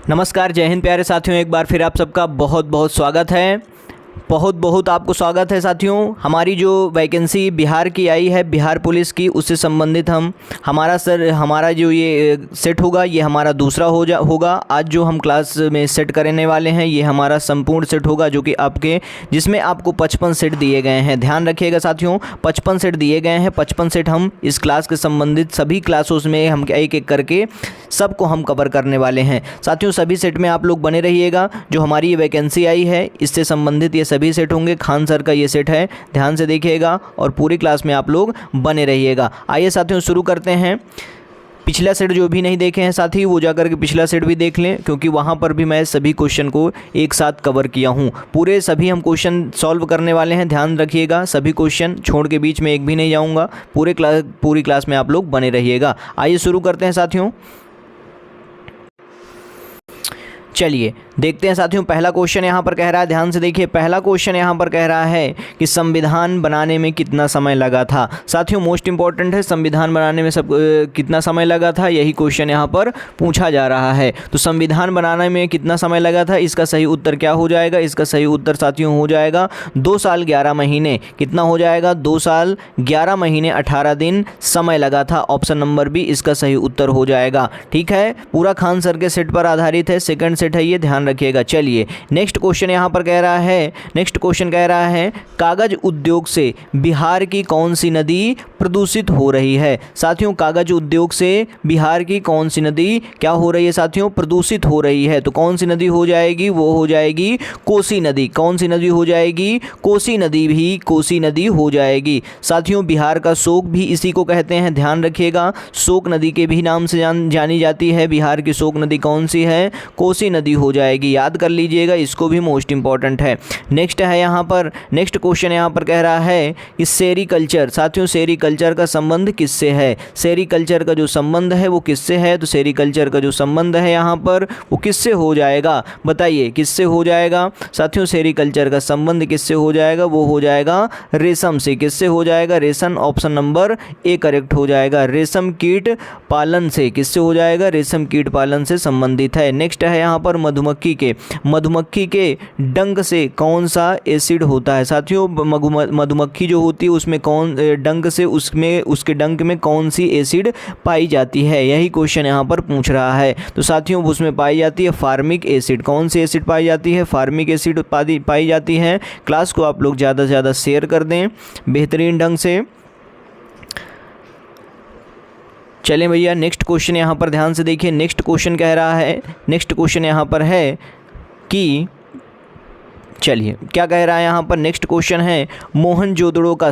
नमस्कार, जय हिंद प्यारे साथियों। एक बार फिर आप सबका बहुत बहुत स्वागत है। बहुत आपको स्वागत है साथियों। हमारी जो वैकेंसी बिहार की आई है, बिहार पुलिस की, उससे संबंधित हमारा जो ये सेट होगा, ये हमारा दूसरा होगा। आज जो हम क्लास में सेट करने वाले हैं, ये हमारा संपूर्ण सेट होगा, जो कि जिसमें आपको 55 सेट दिए गए हैं। ध्यान रखिएगा साथियों, 55 सेट दिए गए हैं। 55 सेट हम इस क्लास के संबंधित सभी क्लासों में हम एक एक करके सबको हम कवर करने वाले हैं साथियों। सभी सेट में आप लोग बने रहिएगा। जो हमारी ये वैकेंसी आई है, इससे संबंधित ये सभी सेट होंगे। खान सर का ये सेट है, ध्यान से देखिएगा और पूरी क्लास में आप लोग बने रहिएगा। आइए साथियों शुरू करते हैं। पिछला सेट जो भी नहीं देखे हैं साथी, वो जाकर के पिछला सेट भी देख लें, क्योंकि वहाँ पर भी मैं सभी क्वेश्चन को एक साथ कवर किया हूँ। पूरे सभी हम क्वेश्चन सॉल्व करने वाले हैं। ध्यान रखिएगा, सभी क्वेश्चन छोड़ के बीच में एक भी नहीं जाऊँगा। पूरी क्लास में आप लोग बने रहिएगा। आइए शुरू करते हैं साथियों। चलिए देखते हैं साथियों। पहला क्वेश्चन यहाँ पर कह रहा है, ध्यान से देखिए। पहला क्वेश्चन यहाँ पर कह रहा है कि संविधान बनाने में कितना समय लगा था। साथियों मोस्ट इंपॉर्टेंट है, संविधान बनाने में कितना समय लगा था, यही क्वेश्चन यहाँ पर पूछा जा रहा है। तो संविधान बनाने में कितना समय लगा था, इसका सही उत्तर क्या हो जाएगा? इसका सही उत्तर साथियों हो जाएगा 2 साल 11 महीने। कितना हो जाएगा? 2 साल 11 महीने 18 दिन समय लगा था। ऑप्शन नंबर बी इसका सही उत्तर हो जाएगा। ठीक है, पूरा खान सर के सेट पर आधारित है, सेकंड सेट है ये, ध्यान रखिएगा। चलिए नेक्स्ट क्वेश्चन यहां पर कह रहा है कागज उद्योग से बिहार की कौन सी नदी प्रदूषित हो रही है। साथियों कागज उद्योग से बिहार की कौन सी नदी क्या हो रही है साथियों? प्रदूषित हो रही है। तो कौन सी नदी हो जाएगी? वो हो जाएगी कोसी नदी। कौन सी नदी हो जाएगी? कोसी नदी भी कोसी नदी हो जाएगी। साथियों बिहार का शोक भी इसी को कहते हैं, ध्यान रखिएगा। शोक नदी के भी नाम से जानी जाती है। बिहार की शोक नदी कौन सी है? कोसी नदी हो जाएगी। याद कर लीजिएगा, इसको भी मोस्ट इंपॉर्टेंट है। नेक्स्ट क्वेश्चन यहाँ पर कह रहा है कि सेरीकल्चर। साथियों सेरीकल्चर का संबंध किससे है? सेरीकल्चर का जो संबंध है वो किससे है? तो सेरीकल्चर का जो संबंध है यहाँ पर वो किससे हो जाएगा? बताइए किससे हो जाएगा साथियों? सेरीकल्चर का संबंध किससे हो जाएगा? वो हो जाएगा रेशम से। किससे हो जाएगा? रेशम। ऑप्शन नंबर ए करेक्ट हो जाएगा। रेशम कीट पालन से। किससे हो जाएगा? रेशम कीट पालन से संबंधित है। नेक्स्ट है यहाँ पर मधुमक्खी के डंक से कौन सा एसिड होता है। साथियों मधुमक्खी जो होती है उसमें डंक से उसके डंक में कौन सी एसिड पाई जाती है, यही क्वेश्चन यहाँ पर पूछ रहा है। तो साथियों उसमें पाई जाती है फार्मिक एसिड। कौन सी एसिड पाई जाती है? फार्मिक एसिड पाई जाती है। क्लास को आप लोग ज़्यादा से ज़्यादा शेयर कर दें बेहतरीन ढंग से। चलें भैया नेक्स्ट क्वेश्चन यहाँ पर ध्यान से देखिए। नेक्स्ट क्वेश्चन यहाँ पर है कि, चलिए क्या कह रहा है यहाँ पर? नेक्स्ट क्वेश्चन है मोहनजोदड़ो का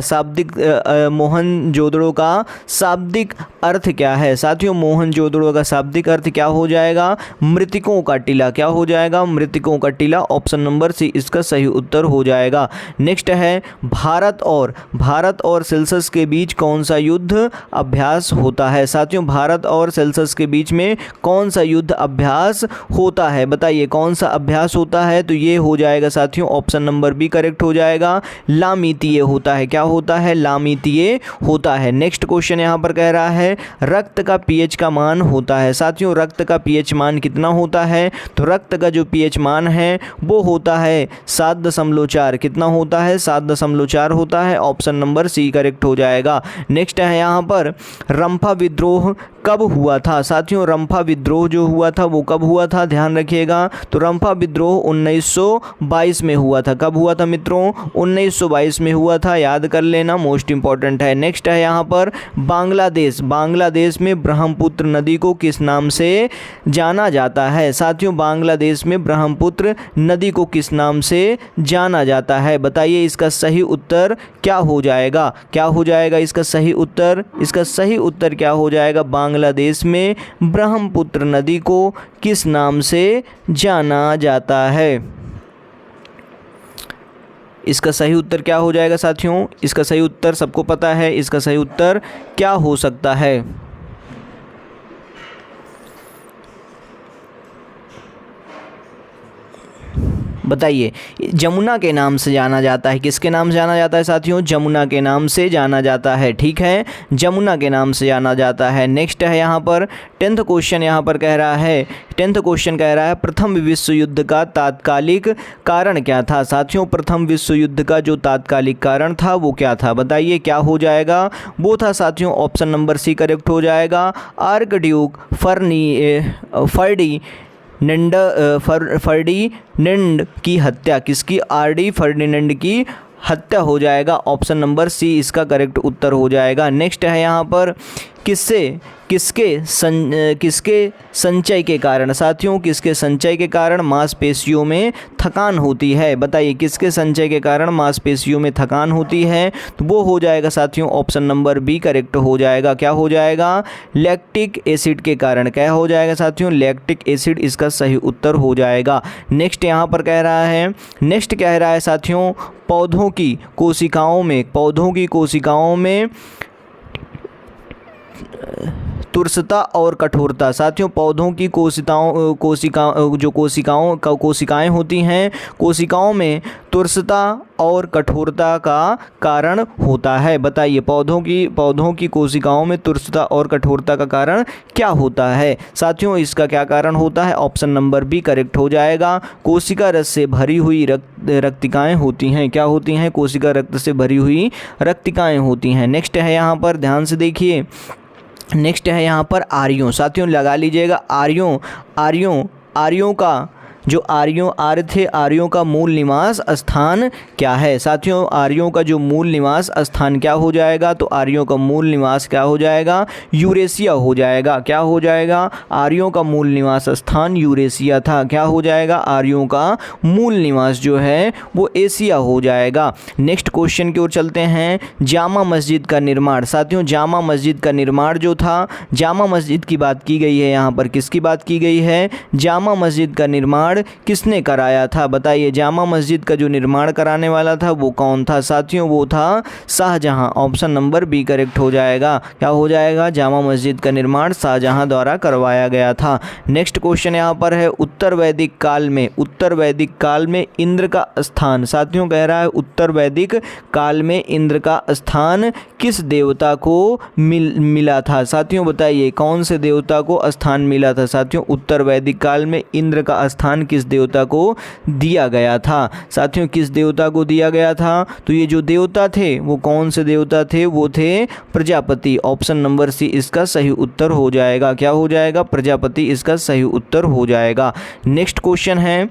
शाब्दिक अर्थ क्या है। साथियों मोहनजोदड़ो का शाब्दिक अर्थ क्या हो जाएगा? मृतकों का टीला। क्या हो जाएगा? मृतकों का टीला। ऑप्शन नंबर सी इसका सही उत्तर हो जाएगा। नेक्स्ट है भारत और सेल्सियस के बीच कौन सा युद्ध अभ्यास होता है। साथियों भारत और सेल्सियस के बीच में कौन सा युद्ध अभ्यास होता है? बताइए कौन सा अभ्यास होता है? तो ये हो जाएगा साथियों ऑप्शन नंबर बी करेक्ट हो जाएगा। लामितीय होता है। क्या होता है? लामितीय होता है। नेक्स्ट क्वेश्चन यहाँ पर कह रहा है रक्त का पीएच का मान होता है। साथियों रक्त का पीएच मान कितना होता है? तो रक्त का जो पीएच मान है वो होता है 7.4। कितना होता है? 7.4 होता है। ऑप्शन नंबर सी करेक्ट हो जाएगा। नेक्स्ट है यहाँ पर रंफा विद्रोह कब हुआ था। साथियों रंफा विद्रोह जो हुआ था वो कब हुआ था? ध्यान रखिएगा। तो रंफा विद्रोह 1922 में हुआ था। कब हुआ था मित्रों? 1922 में हुआ था। याद कर लेना, मोस्ट इंपॉर्टेंट है। नेक्स्ट है यहाँ पर बांग्लादेश में ब्रह्मपुत्र नदी को किस नाम से जाना जाता है। साथियों बांग्लादेश में ब्रह्मपुत्र नदी को किस नाम से जाना जाता है? बताइए इसका सही उत्तर क्या हो जाएगा? क्या हो जाएगा इसका सही उत्तर? इसका सही उत्तर क्या हो जाएगा? बांग्लादेश में ब्रह्मपुत्र नदी को किस नाम से जाना जाता है? इसका सही उत्तर क्या हो जाएगा साथियों? इसका सही उत्तर सबको पता है। इसका सही उत्तर क्या हो सकता है? बताइए। जमुना के नाम से जाना जाता है, किसके नाम से जाना जाता है साथियों? जमुना के नाम से जाना जाता है, ठीक है, जमुना के नाम से जाना जाता है। नेक्स्ट है यहाँ पर 10th क्वेश्चन, यहाँ पर कह रहा है 10th क्वेश्चन कह रहा है प्रथम विश्व युद्ध का तात्कालिक कारण क्या था? साथियों प्रथम विश्व युद्ध का जो तात्कालिक कारण था वो क्या था? बताइए क्या हो जाएगा? वो था साथियों ऑप्शन नंबर सी करेक्ट हो जाएगा, आर्कड्यूक फर्डिनेंड की हत्या। किसकी? आरडी फर्डिनेंड की हत्या हो जाएगा, ऑप्शन नंबर सी इसका करेक्ट उत्तर हो जाएगा। नेक्स्ट है यहाँ पर किसके संचय के कारण? साथियों किसके संचय के कारण मांसपेशियों में थकान होती है? बताइए किसके संचय के कारण मांसपेशियों में थकान होती है? तो वो हो जाएगा साथियों ऑप्शन नंबर बी करेक्ट हो जाएगा। क्या हो जाएगा? लैक्टिक एसिड के कारण। क्या हो जाएगा साथियों? लैक्टिक एसिड इसका सही उत्तर हो जाएगा। नेक्स्ट यहाँ पर कह रहा है साथियों पौधों की कोशिकाओं में तुरसता और कठोरता। साथियों पौधों की कोशिकाएं होती हैं, कोशिकाओं में तुरसता और कठोरता का कारण होता है। बताइए पौधों की कोशिकाओं में तुरसता और कठोरता का कारण क्या होता है? साथियों इसका क्या कारण होता है? ऑप्शन नंबर बी करेक्ट हो जाएगा, कोशिका रस से भरी हुई रक्तिकाएं होती हैं। क्या होती हैं? कोशिका रक्त से भरी हुई रक्तिकाएं होती हैं। नेक्स्ट है यहाँ पर ध्यान से देखिए, नेक्स्ट है यहाँ पर आर्यों। साथियों लगा लीजिएगा आर्यों का जो आर्य थे, आर्यों का मूल निवास स्थान क्या है? साथियों आर्यों का जो मूल निवास स्थान क्या हो जाएगा? तो आर्यों का मूल निवास क्या हो जाएगा? यूरेशिया हो जाएगा। क्या हो जाएगा? आर्यों का मूल निवास स्थान यूरेशिया था। क्या हो जाएगा? आर्यों का मूल निवास जो है वो एशिया हो जाएगा। नेक्स्ट क्वेश्चन की ओर चलते हैं, जामा मस्जिद का निर्माण। साथियों जामा मस्जिद का निर्माण जो था, जामा मस्जिद की बात की गई है यहाँ पर, किसकी बात की गई है? जामा मस्जिद का निर्माण किसने कराया था? बताइए जामा मस्जिद का जो निर्माण कराने वाला था वो कौन था? साथियों वो था Shahjahan, option number B correct हो जाएगा। क्या हो जाएगा? जामा मस्जिद का निर्माण शाहजहां द्वारा करवाया गया था। नेक्स्ट क्वेश्चन यहाँ पर है उत्तर वैदिक काल में इंद्र का स्थान। साथियों कह रहा है उत्तर वैदिक काल में इंद्र का स्थान किस देवता को मिला था? साथियों बताइए कौन से देवता को स्थान मिला था? साथियों उत्तर वैदिक काल में इंद्र का स्थान किस देवता को दिया गया था? साथियों किस देवता को दिया गया था? तो ये जो देवता थे वो कौन से देवता थे? वो थे प्रजापति, ऑप्शन नंबर सी इसका सही उत्तर हो जाएगा। क्या हो जाएगा? प्रजापति इसका सही उत्तर हो जाएगा। नेक्स्ट क्वेश्चन है,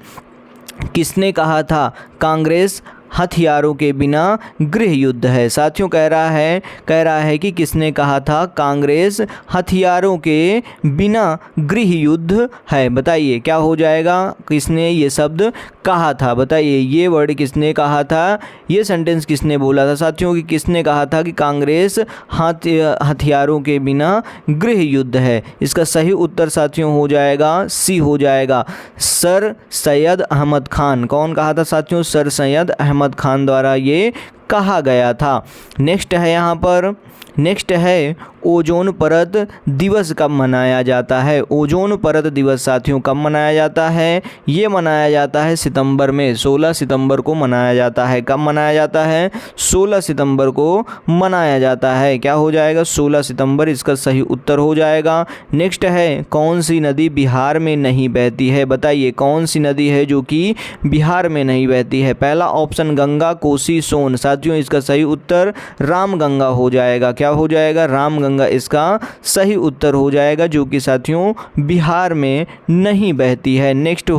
किसने कहा था कांग्रेस हथियारों के बिना गृह युद्ध है? साथियों कह रहा है कि किसने कहा था कांग्रेस हथियारों के बिना गृह युद्ध है? बताइए क्या हो जाएगा? किसने ये शब्द कहा था? बताइए ये वर्ड किसने कहा था? ये सेंटेंस किसने बोला था? साथियों कि किसने कहा था कि कांग्रेस हथियारों के बिना गृह युद्ध है? इसका सही उत्तर साथियों हो जाएगा सी हो जाएगा, सर सैयद अहमद खान। कौन कहा था साथियों? सर सैयद अहमद खान द्वारा ये कहा गया था। नेक्स्ट है यहाँ पर, नेक्स्ट है ओजोन परत दिवस कब मनाया जाता है? ओजोन परत दिवस साथियों कब मनाया जाता है? ये मनाया जाता है सितंबर में, 16 सितंबर को मनाया जाता है। कब मनाया जाता है? 16 सितंबर को मनाया जाता है। क्या हो जाएगा? 16 सितंबर इसका सही उत्तर हो जाएगा। नेक्स्ट है कौन सी नदी बिहार में नहीं बहती है? बताइए कौन सी नदी है जो कि बिहार में नहीं बहती है? पहला ऑप्शन गंगा, कोसी, सोन। साथियों इसका सही उत्तर रामगंगा हो जाएगा। क्या हो जाएगा? रामगंगा इसका सही उत्तर हो जाएगा, जो कि साथियों बिहार में नहीं बहती है। नेक्स्ट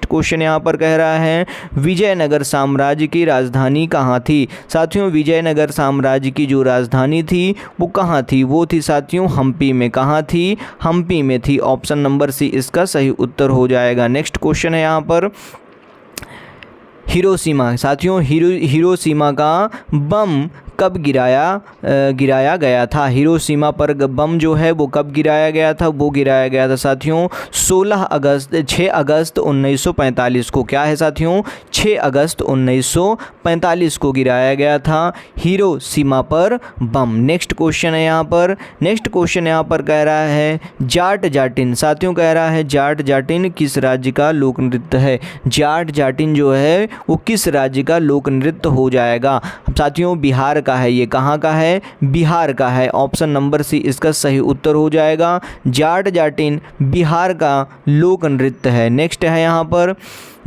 क्वेश्चन यहाँ पर कह रहा है विजयनगर साम्राज्य की राजधानी कहाँ थी? साथियों विजयनगर साम्राज्य की जो राजधानी थी वो कहाँ थी? वो थी साथियों हम्पी में। कहाँ थी? हम्पी में थी, ऑप्शन नंबर सी इसका सही उत्तर हो जाएगा। नेक्स्ट क्वेश्चन है यहाँ पर हिरोशिमा। साथियों हिरोशिमा का बम कब गिराया गया था? हिरोशिमा पर बम जो है वो कब गिराया गया था? वो गिराया गया था साथियों 6 अगस्त 1945 को। क्या है साथियों? 6 अगस्त 1945 को गिराया गया था हिरोशिमा पर बम। नेक्स्ट क्वेश्चन है यहाँ पर, नेक्स्ट क्वेश्चन यहाँ पर कह रहा है जाट जाटिन। साथियों कह रहा है जाट जाटिन किस राज्य का लोक नृत्य है? जाट जाटिन जो है वो किस राज्य का लोक नृत्य हो जाएगा? साथियों बिहार का है। ये कहाँ का है? बिहार का है। ऑप्शन नंबर सी इसका सही उत्तर हो जाएगा। जाट जाटिन बिहार का लोक नृत्य है। नेक्स्ट है यहाँ पर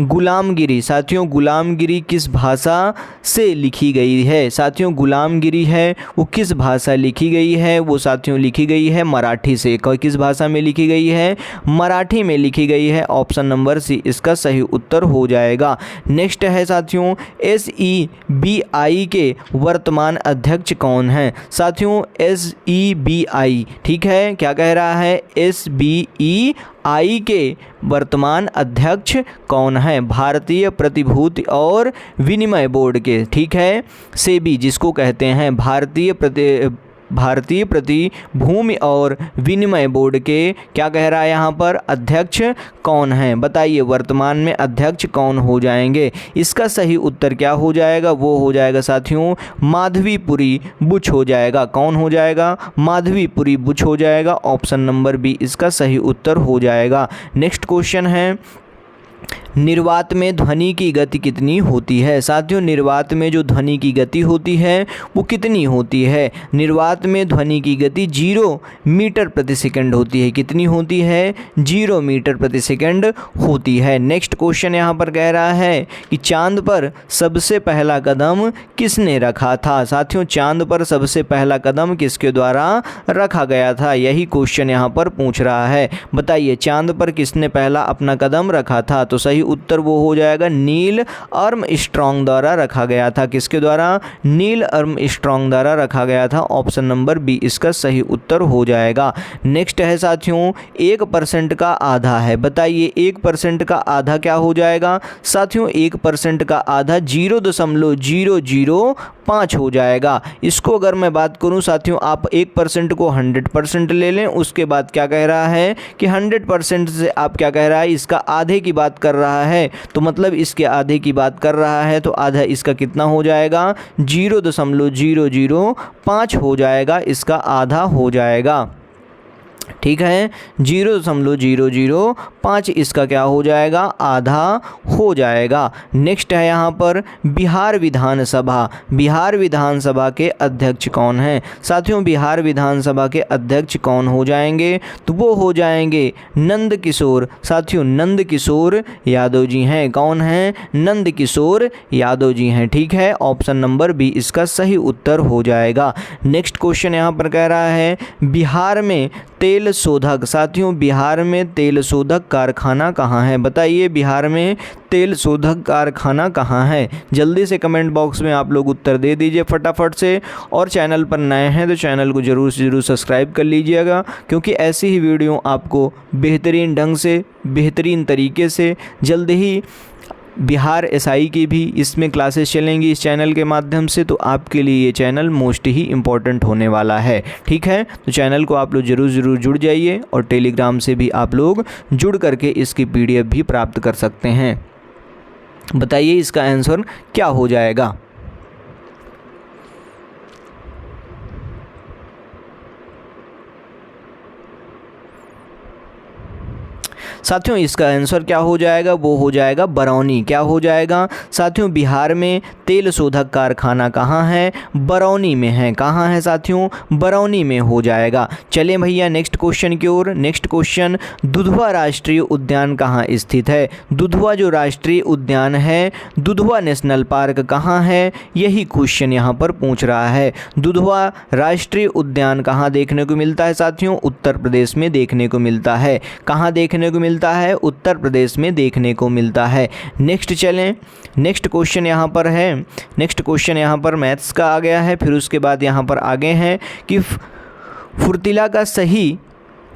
गुलामगिरी। साथियों गुलामगिरी किस भाषा से लिखी गई है? साथियों गुलामगिरी है वो किस भाषा लिखी गई है? वो साथियों लिखी गई है मराठी से। किस भाषा में लिखी गई है? मराठी में लिखी गई है। ऑप्शन नंबर सी इसका सही उत्तर हो जाएगा। नेक्स्ट है साथियों SEBI के वर्तमान अध्यक्ष कौन हैं? साथियों SEBI, ठीक है, क्या कह रहा है? SBEI के वर्तमान अध्यक्ष कौन है? भारतीय प्रतिभूति और विनिमय बोर्ड के, ठीक है, सेबी जिसको कहते हैं, भारतीय प्रतिभूति और विनिमय बोर्ड के क्या कह रहा है यहाँ पर? अध्यक्ष कौन है? बताइए वर्तमान में अध्यक्ष कौन हो जाएंगे? इसका सही उत्तर क्या हो जाएगा? वो हो जाएगा साथियों माधवीपुरी बुच हो जाएगा। कौन हो जाएगा? माधवीपुरी बुच हो जाएगा। ऑप्शन नंबर बी इसका सही उत्तर हो जाएगा। नेक्स्ट क्वेश्चन है निर्वात में ध्वनि की गति कितनी होती है? साथियों निर्वात में जो ध्वनि की गति होती है वो कितनी होती है? निर्वात में ध्वनि की गति 0 मीटर प्रति सेकंड होती है। कितनी होती है? 0 मीटर प्रति सेकंड होती है। नेक्स्ट क्वेश्चन यहाँ पर कह रहा है कि चांद पर सबसे पहला कदम किसने रखा था? साथियों चांद पर सबसे पहला कदम किसके द्वारा रखा गया था? यही क्वेश्चन यहाँ पर पूछ रहा है। बताइए चांद पर किसने पहला अपना कदम रखा था? तो सही उत्तर वो हो जाएगा नील आर्मस्ट्रॉन्ग द्वारा रखा गया था। किसके द्वारा? नील आर्मस्ट्रॉन्ग द्वारा रखा गया था। ऑप्शन नंबर बी इसका सही उत्तर हो जाएगा। नेक्स्ट है साथियों 1% का आधा है। बताइए 1% का आधा क्या हो जाएगा? साथियों 1% का आधा 0.005 हो जाएगा। इसको अगर मैं बात करूं साथियों आप 1% को 100% ले लें। उसके बाद क्या कह रहा है कि 100% से आप क्या कह रहा है? इसका आधे की बात कर रहा है, तो मतलब इसके आधे की बात कर रहा है, तो आधा इसका कितना हो जाएगा? 0.005 हो जाएगा। इसका आधा हो जाएगा, ठीक है, 0.005 इसका क्या हो जाएगा? आधा हो जाएगा। नेक्स्ट है यहाँ पर बिहार विधानसभा। बिहार विधानसभा के अध्यक्ष कौन हैं? साथियों बिहार विधानसभा के अध्यक्ष कौन हो जाएंगे? तो वो हो जाएंगे नंद किशोर। साथियों नंद किशोर यादव जी हैं। कौन हैं? नंद किशोर यादव जी हैं, ठीक है। ऑप्शन नंबर बी इसका सही उत्तर हो जाएगा। नेक्स्ट क्वेश्चन यहाँ पर कह रहा है बिहार में तेल शोधक। साथियों बिहार में तेल शोधक कारखाना कहाँ है? बताइए बिहार में तेल शोधक कारखाना कहाँ है? जल्दी से कमेंट बॉक्स में आप लोग उत्तर दे दीजिए फटाफट से। और चैनल पर नए हैं तो चैनल को ज़रूर से ज़रूर सब्सक्राइब कर लीजिएगा, क्योंकि ऐसी ही वीडियो आपको बेहतरीन ढंग से बेहतरीन तरीके से जल्द ही बिहार SI की भी इसमें क्लासेस चलेंगी इस चैनल के माध्यम से। तो आपके लिए ये चैनल मोस्ट ही इम्पॉर्टेंट होने वाला है, ठीक है। तो चैनल को आप लोग ज़रूर जुड़ जाइए और टेलीग्राम से भी आप लोग जुड़ करके इसकी PDF भी प्राप्त कर सकते हैं। बताइए इसका आंसर क्या हो जाएगा? साथियों इसका आंसर क्या हो जाएगा? वो हो जाएगा बरौनी। क्या हो जाएगा? साथियों बिहार में तेल शोधक कारखाना कहाँ है? बरौनी में है। कहाँ है साथियों? बरौनी में हो जाएगा। चलें भैया नेक्स्ट क्वेश्चन की ओर। नेक्स्ट क्वेश्चन दुधवा राष्ट्रीय उद्यान कहाँ स्थित है? दुधवा जो राष्ट्रीय उद्यान है, दुधवा नेशनल पार्क कहाँ है? यही क्वेश्चन यहाँ पर पूछ रहा है। दुधवा राष्ट्रीय उद्यान कहाँ देखने को मिलता है साथियों? उत्तर प्रदेश में देखने को मिलता है। कहाँ देखने को मिलता है? उत्तर प्रदेश में देखने को मिलता है। नेक्स्ट चलें, नेक्स्ट क्वेश्चन यहाँ पर है। नेक्स्ट क्वेश्चन यहाँ पर मैथ्स का आ गया है। फिर उसके बाद यहाँ पर आगे हैं कि फुर्तीला का सही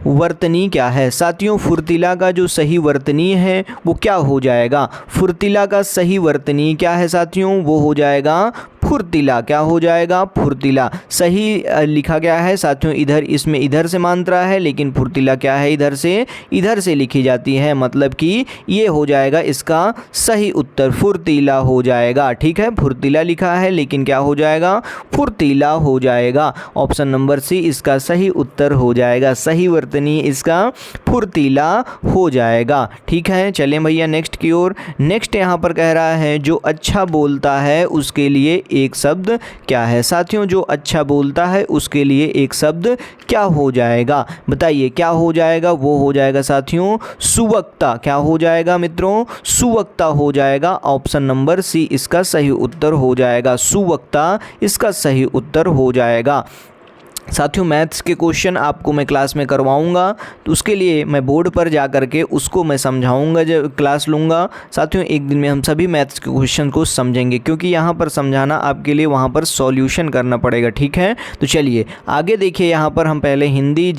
वर्तनी क्या है? साथियों फुर्तीला का जो सही वर्तनी है वो क्या हो जाएगा? फुर्तीला का सही वर्तनी क्या है साथियों? वो हो जाएगा फुर्तीला। क्या हो जाएगा? फुर्तीला। सही लिखा गया है साथियों। इधर इसमें इधर से मात्रा है, लेकिन फुर्तीला क्या है? इधर से लिखी जाती है, मतलब कि ये हो जाएगा इसका सही उत्तर, फुर्तीला हो जाएगा। ठीक है, फुर्तीला लिखा है लेकिन क्या हो जाएगा? फुर्तीला हो जाएगा। ऑप्शन नंबर सी इसका सही उत्तर हो जाएगा। सही वर्तनी इसका फुर्तीला हो जाएगा। ठीक है, चलें भैया नेक्स्ट की ओर। नेक्स्ट यहाँ पर कह रहा है जो अच्छा बोलता है उसके लिए एक शब्द क्या है? साथियों, जो अच्छा बोलता है उसके लिए एक शब्द क्या हो जाएगा? बताइए क्या हो जाएगा? वो हो जाएगा साथियों सुवक्ता। क्या हो जाएगा मित्रों? सुवक्ता हो जाएगा। ऑप्शन नंबर सी इसका सही उत्तर हो जाएगा। सुवक्ता इसका सही उत्तर हो जाएगा। साथियों, मैथ्स के क्वेश्चन आपको मैं क्लास में करवाऊंगा, तो उसके लिए मैं बोर्ड पर जा कर के उसको मैं समझाऊंगा, जब क्लास लूँगा। साथियों, एक दिन में हम सभी मैथ्स के क्वेश्चन को समझेंगे, क्योंकि यहाँ पर समझाना आपके लिए वहाँ पर सॉल्यूशन करना पड़ेगा। ठीक है, तो चलिए आगे देखिए। यहाँ पर हम पहले हिंदी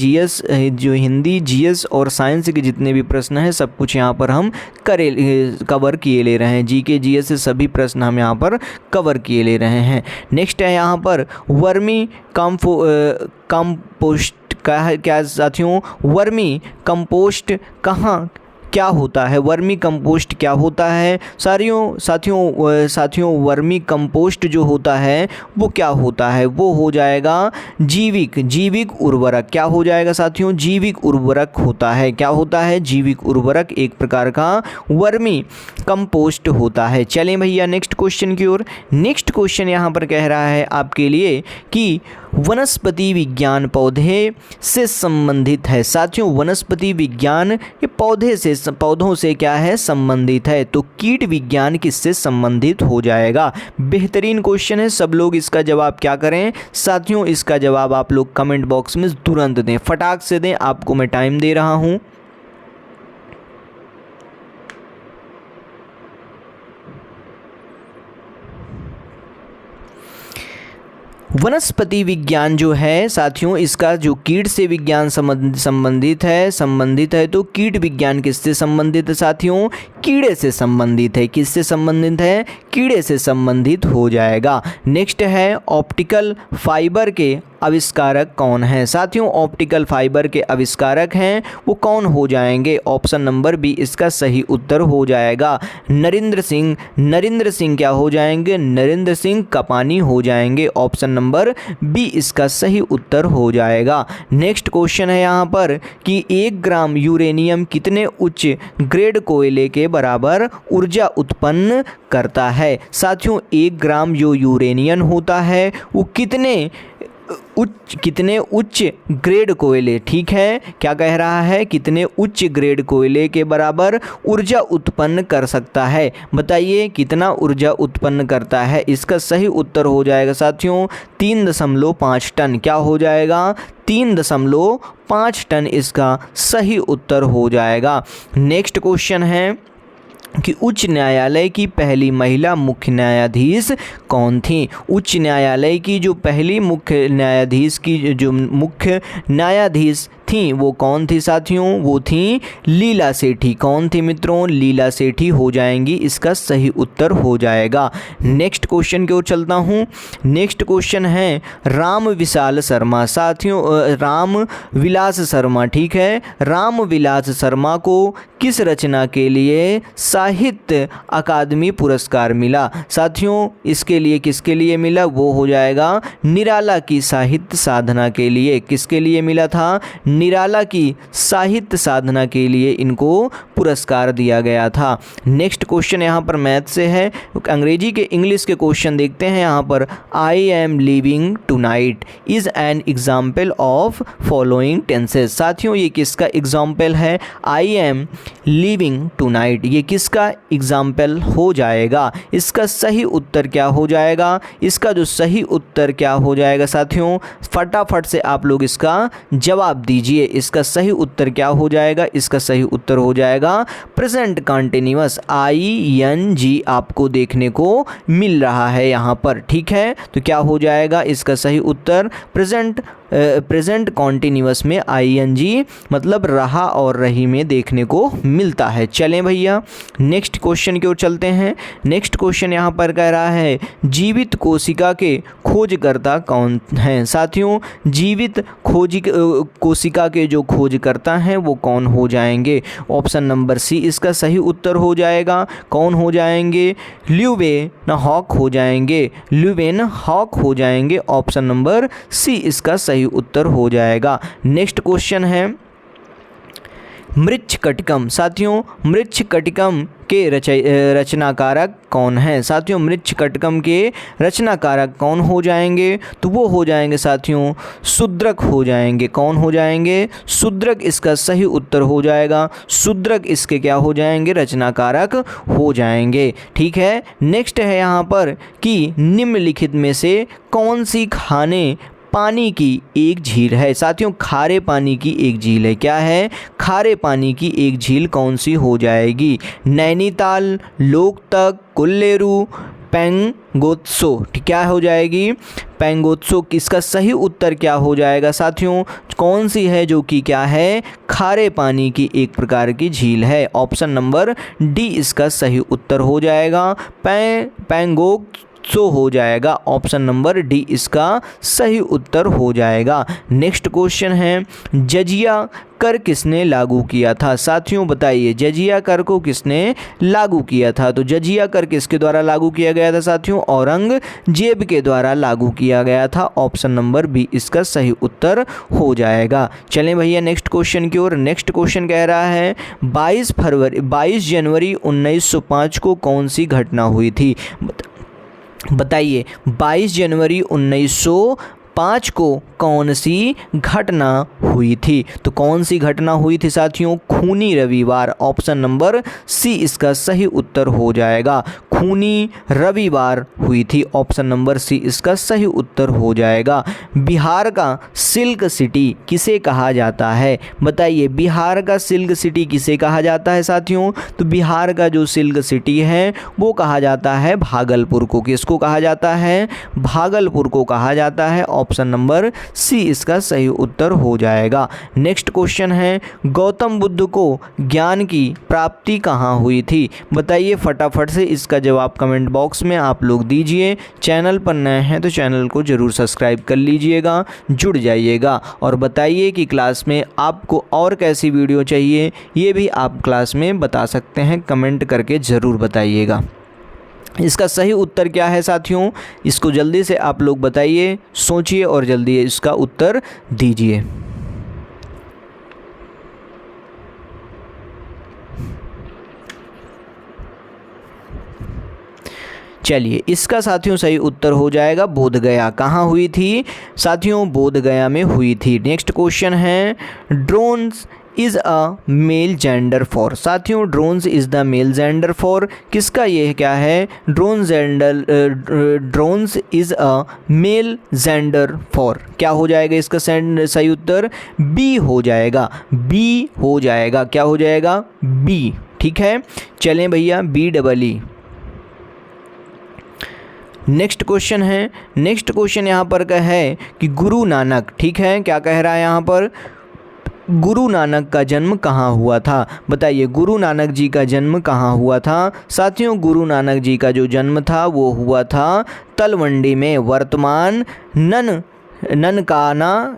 जीएस और साइंस के जितने भी प्रश्न हैं सब कुछ यहाँ पर हम कवर किए ले रहे हैं। जीके जीएस से सभी प्रश्न हम यहाँ पर कवर किए ले रहे हैं। नेक्स्ट है यहाँ पर वर्मी कंपोस्ट का है क्या साथियों? वर्मी कंपोस्ट कहाँ क्या होता है? वर्मी कंपोस्ट क्या होता है? साथियों वर्मी कंपोस्ट जो होता है वो क्या होता है? वो हो जाएगा जैविक उर्वरक। क्या हो जाएगा साथियों? जैविक उर्वरक होता है। क्या होता है? जैविक उर्वरक एक प्रकार का वर्मी कंपोस्ट होता है। चलें भैया नेक्स्ट क्वेश्चन की ओर। नेक्स्ट क्वेश्चन यहाँ पर कह रहा है आपके लिए कि वनस्पति विज्ञान पौधे से संबंधित है। साथियों, वनस्पति विज्ञान ये पौधों से क्या है? संबंधित है। तो कीट विज्ञान किससे संबंधित हो जाएगा? बेहतरीन क्वेश्चन है। सब लोग इसका जवाब क्या करें साथियों? इसका जवाब आप लोग कमेंट बॉक्स में तुरंत दें, फटाक से दें। आपको मैं टाइम दे रहा हूँ। वनस्पति विज्ञान जो है साथियों, इसका जो कीट से विज्ञान संबंधित है तो कीट विज्ञान किससे संबंधित है साथियों? कीड़े से संबंधित है। किससे संबंधित है? कीड़े से संबंधित हो जाएगा। नेक्स्ट है ऑप्टिकल फाइबर के आविष्कारक कौन है? साथियों, ऑप्टिकल फाइबर के आविष्कारक हैं वो कौन हो जाएंगे? ऑप्शन नंबर बी इसका सही उत्तर हो जाएगा। नरेंद्र सिंह क्या हो जाएंगे? नरेंद्र सिंह कपानी हो जाएंगे। ऑप्शन नंबर बी इसका सही उत्तर हो जाएगा। नेक्स्ट क्वेश्चन है यहाँ पर कि 1 ग्राम यूरेनियम कितने उच्च ग्रेड कोयले के बराबर ऊर्जा उत्पन्न करता है? साथियों, 1 ग्राम जो यूरेनियम होता है वो कितने उच्च ग्रेड कोयले, ठीक है, क्या कह रहा है? कितने उच्च ग्रेड कोयले के बराबर ऊर्जा उत्पन्न कर सकता है? बताइए कितना ऊर्जा उत्पन्न करता है? इसका सही उत्तर हो जाएगा साथियों 3.5 टन। क्या हो जाएगा? 3.5 टन इसका सही उत्तर हो जाएगा। नेक्स्ट क्वेश्चन है कि उच्च न्यायालय की पहली महिला मुख्य न्यायाधीश कौन थी? उच्च न्यायालय की जो पहली मुख्य न्यायाधीश थी वो कौन थी साथियों? वो थी लीला सेठी। कौन थी मित्रों? लीला सेठी हो जाएंगी। इसका सही उत्तर हो जाएगा। नेक्स्ट क्वेश्चन की ओर चलता हूँ। नेक्स्ट क्वेश्चन है राम विशाल शर्मा। साथियों, राम विलास शर्मा, ठीक है, राम विलास शर्मा को किस रचना के लिए साहित्य अकादमी पुरस्कार मिला? साथियों, इसके लिए किसके लिए मिला? वो हो जाएगा निराला की साहित्य साधना के लिए। किसके लिए मिला था? निराला की साहित्य साधना के लिए इनको पुरस्कार दिया गया था। नेक्स्ट क्वेश्चन यहाँ पर मैथ से है। अंग्रेजी के इंग्लिश के क्वेश्चन देखते हैं यहाँ पर। I am living tonight is an example of following tenses. साथियों, ये किसका एग्जाम्पल है? आई एम लिविंग टुनाइट, ये किसका एग्जाम्पल हो जाएगा? इसका सही उत्तर क्या हो जाएगा? इसका जो सही उत्तर क्या हो जाएगा साथियों? फटाफट से आप लोग इसका जवाब दीजिए। इसका सही उत्तर क्या हो जाएगा? इसका सही उत्तर हो जाएगा प्रेजेंट कंटिन्यूअस। ING आपको देखने को मिल रहा है यहाँ पर, ठीक है। तो क्या हो जाएगा इसका सही उत्तर? प्रेजेंट प्रेजेंट कॉन्टिन्यूअस में आईएनजी मतलब रहा और रही में देखने को मिलता है। चलें भैया नेक्स्ट क्वेश्चन की ओर चलते हैं। नेक्स्ट क्वेश्चन यहाँ पर कह रहा है जीवित कोशिका के खोजकर्ता कौन हैं। साथियों जीवित कोशिका के जो खोजकर्ता हैं वो कौन हो जाएंगे। ऑप्शन नंबर सी इसका सही उत्तर हो जाएगा। कौन हो जाएंगे? ल्यूवेनहॉक हो जाएंगे। ल्यूवेनहॉक हो जाएंगे। ऑप्शन नंबर सी इसका सही उत्तर हो जाएगा। नेक्स्ट क्वेश्चन है मृच्छकटिकम। साथियों मृच्छकटिकम के रचनाकारक कौन हैं। साथियों मृच्छकटिकम के रचनाकारक कौन हो जाएंगे? तो वो हो जाएंगे साथियों शूद्रक हो जाएंगे। कौन हो जाएंगे? शूद्रक इसका सही उत्तर हो जाएगा। शूद्रक इसके क्या हो जाएंगे? रचनाकारक हो जाएंगे। ठीक है नेक्स्ट है यहाँ पर कि निम्नलिखित में से कौन सी खाने पानी की एक झील है। साथियों खारे पानी की एक झील है। क्या है? खारे पानी की एक झील कौन सी हो जाएगी? नैनीताल, लोकतक, कुल्लेरू, पेंगोत्सो। क्या हो जाएगी? पेंगोत्सो। इसका सही उत्तर क्या हो जाएगा साथियों? कौन सी है जो कि क्या है? खारे पानी की एक प्रकार की झील है। ऑप्शन नंबर डी इसका सही उत्तर हो जाएगा। पेंगोत्सो हो जाएगा। ऑप्शन नंबर डी इसका सही उत्तर हो जाएगा। नेक्स्ट क्वेश्चन है जजिया कर किसने लागू किया था। साथियों बताइए जजिया कर को किसने लागू किया था। तो जजिया कर किसके द्वारा लागू किया गया था साथियों? औरंगजेब के द्वारा लागू किया गया था। ऑप्शन नंबर बी इसका सही उत्तर हो जाएगा। चलें भैया नेक्स्ट क्वेश्चन की ओर। नेक्स्ट क्वेश्चन कह रहा है 22 जनवरी 1905 को कौन सी घटना हुई थी। बताइए 22 जनवरी 1905 को कौन सी घटना हुई थी। तो कौन सी घटना हुई थी साथियों? खूनी रविवार। ऑप्शन नंबर सी इसका सही उत्तर हो जाएगा। खूनी रविवार हुई थी। ऑप्शन नंबर सी इसका सही उत्तर हो जाएगा। बिहार का सिल्क सिटी किसे कहा जाता है। बताइए बिहार का सिल्क सिटी किसे कहा जाता है साथियों? तो बिहार का जो सिल्क सिटी है वो कहा जाता है भागलपुर को। किसको कहा जाता है? भागलपुर को कहा जाता है। ऑप्शन नंबर सी इसका सही उत्तर हो जाएगा। नेक्स्ट क्वेश्चन है गौतम बुद्ध को ज्ञान की प्राप्ति कहाँ हुई थी। बताइए फटाफट से इसका जवाब कमेंट बॉक्स में आप लोग दीजिए। चैनल पर नए हैं तो चैनल को ज़रूर सब्सक्राइब कर लीजिएगा, जुड़ जाइएगा और बताइए कि क्लास में आपको और कैसी वीडियो चाहिए ये भी आप क्लास में बता सकते हैं। कमेंट करके ज़रूर बताइएगा। इसका सही उत्तर क्या है साथियों? इसको जल्दी से आप लोग बताइए, सोचिए और जल्दी इसका उत्तर दीजिए। चलिए इसका साथियों सही उत्तर हो जाएगा बोधगया। कहाँ हुई थी साथियों? बोधगया में हुई थी। नेक्स्ट क्वेश्चन है drones is a male gender for. साथियों drones is the male gender for किसका ये क्या है? Drones is a male gender for क्या हो जाएगा? इसका सही उत्तर बी हो जाएगा। बी हो जाएगा। क्या हो जाएगा? बी। ठीक है चलें भैया BEE। नेक्स्ट क्वेश्चन है। नेक्स्ट क्वेश्चन यहाँ पर का है कि गुरु नानक, ठीक है क्या कह रहा है यहाँ पर? गुरु नानक का जन्म कहाँ हुआ था। बताइए गुरु नानक जी का जन्म कहाँ हुआ था। साथियों गुरु नानक जी का जो जन्म था वो हुआ था तलवंडी में, वर्तमान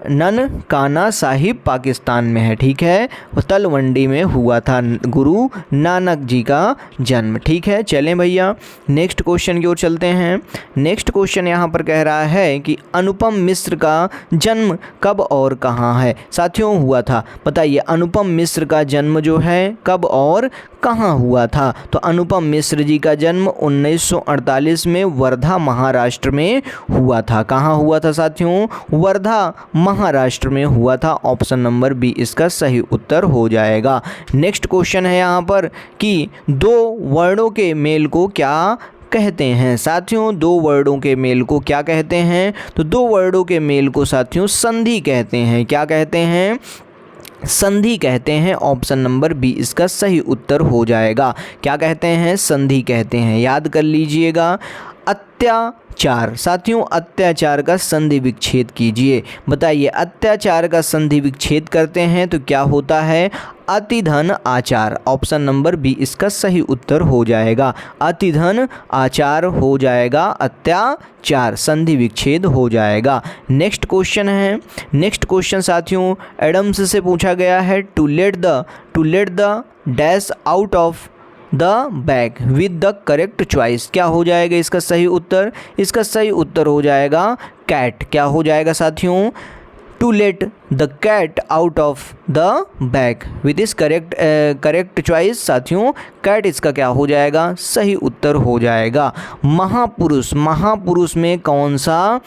ननकाना साहिब पाकिस्तान में है। ठीक है तलवंडी में हुआ था गुरु नानक जी का जन्म। ठीक है चलें भैया नेक्स्ट क्वेश्चन की ओर चलते हैं। नेक्स्ट क्वेश्चन यहाँ पर कह रहा है कि अनुपम मिश्र का जन्म कब और कहाँ है। साथियों हुआ था। बताइए अनुपम मिश्र का जन्म जो है कब और कहाँ हुआ था। तो अनुपम मिश्र जी का जन्म 1948 में वर्धा महाराष्ट्र में हुआ था। कहाँ हुआ था साथियों? वर्धा महाराष्ट्र में हुआ था। ऑप्शन नंबर बी इसका सही उत्तर हो जाएगा। नेक्स्ट क्वेश्चन है यहाँ पर कि दो वर्णों के मेल को क्या कहते हैं। साथियों दो वर्डों के मेल को क्या कहते हैं? तो दो वर्डों के मेल को साथियों संधि कहते हैं। क्या कहते हैं? संधि कहते हैं। ऑप्शन नंबर बी इसका सही उत्तर हो जाएगा। क्या कहते हैं? संधि कहते हैं। याद कर लीजिएगा। अत्याचार। साथियों अत्याचार का संधि विच्छेद कीजिए। बताइए अत्याचार का संधि विच्छेद करते हैं तो क्या होता है? अतिधन आचार। ऑप्शन नंबर बी इसका सही उत्तर हो जाएगा। अतिधन आचार हो जाएगा, अत्याचार संधि विच्छेद हो जाएगा। नेक्स्ट क्वेश्चन है, नेक्स्ट क्वेश्चन साथियों एडम्स से पूछा गया है। To let the dash out of the bag with the correct choice. क्या हो जाएगा इसका सही उत्तर? इसका सही उत्तर हो जाएगा कैट। क्या हो जाएगा साथियों? To let the cat out of the bag with इस करेक्ट चॉइस। साथियों कैट इसका क्या हो जाएगा? सही उत्तर हो जाएगा। महापुरुष, महापुरुष में कौन सा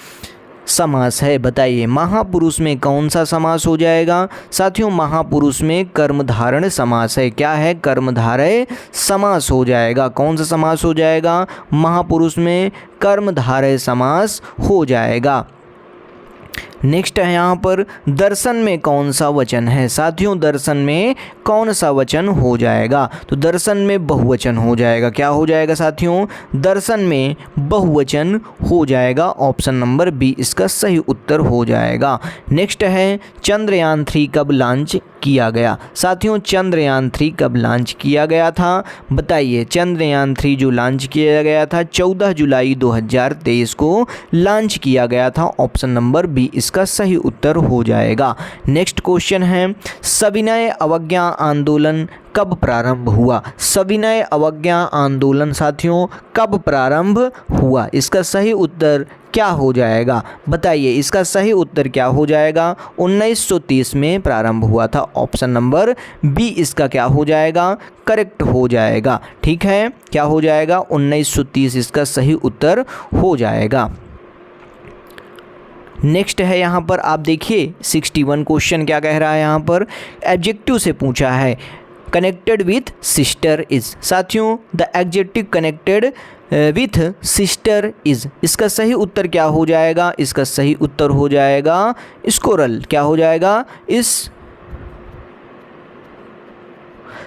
समास है? बताइए महापुरुष में कौन सा समास हो जाएगा? साथियों महापुरुष में कर्मधारय समास है। क्या है? कर्मधारय समास हो जाएगा। कौन सा समास हो जाएगा? महापुरुष में कर्मधारय समास हो जाएगा। नेक्स्ट है यहाँ पर दर्शन में कौन सा वचन है? साथियों दर्शन में कौन सा वचन हो जाएगा? तो दर्शन में बहुवचन हो जाएगा। क्या हो जाएगा साथियों? दर्शन में बहुवचन हो जाएगा। ऑप्शन नंबर बी इसका सही उत्तर हो जाएगा। नेक्स्ट है चंद्रयान 3 कब लॉन्च किया गया? साथियों चंद्रयान 3 कब लॉन्च किया गया था? बताइए चंद्रयान 3 जो लॉन्च किया गया था 14 जुलाई 2023 को लॉन्च किया गया था। ऑप्शन नंबर बी इसका सही उत्तर हो जाएगा। नेक्स्ट क्वेश्चन है सविनय अवज्ञा आंदोलन कब प्रारंभ हुआ? सविनय अवज्ञा आंदोलन साथियों कब प्रारंभ हुआ? इसका सही उत्तर क्या हो जाएगा? बताइए इसका सही उत्तर क्या हो जाएगा? 1930 में प्रारंभ हुआ था। ऑप्शन नंबर बी इसका क्या हो जाएगा? करेक्ट हो जाएगा। ठीक है, क्या हो जाएगा? 1930 इसका सही उत्तर हो जाएगा। नेक्स्ट है यहाँ पर आप देखिए 61 क्वेश्चन क्या कह रहा है यहाँ पर? एडजेक्टिव से पूछा है। Connected with sister is. साथियों the adjective connected with sister is, इसका सही उत्तर क्या हो जाएगा? इसका सही उत्तर हो जाएगा स्कोरल। क्या हो जाएगा? इस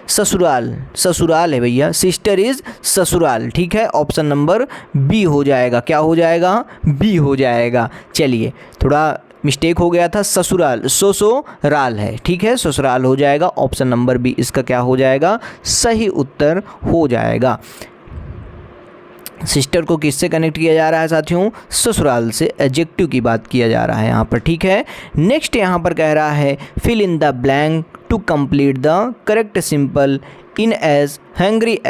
ससुराल, ससुराल है भैया, सिस्टर इज ससुराल। ठीक है, ऑप्शन नंबर बी हो जाएगा। क्या हो जाएगा? बी हो जाएगा। चलिए थोड़ा मिस्टेक हो गया था, ससुराल ससुराल है। ठीक है, ससुराल हो जाएगा। ऑप्शन नंबर बी इसका क्या हो जाएगा? सही उत्तर हो जाएगा। सिस्टर को किससे कनेक्ट किया जा रहा है साथियों? ससुराल से। एडजेक्टिव की बात किया जा रहा है यहाँ पर। ठीक है, नेक्स्ट यहाँ पर कह रहा है fill in the blank to complete the correct simple in as hungry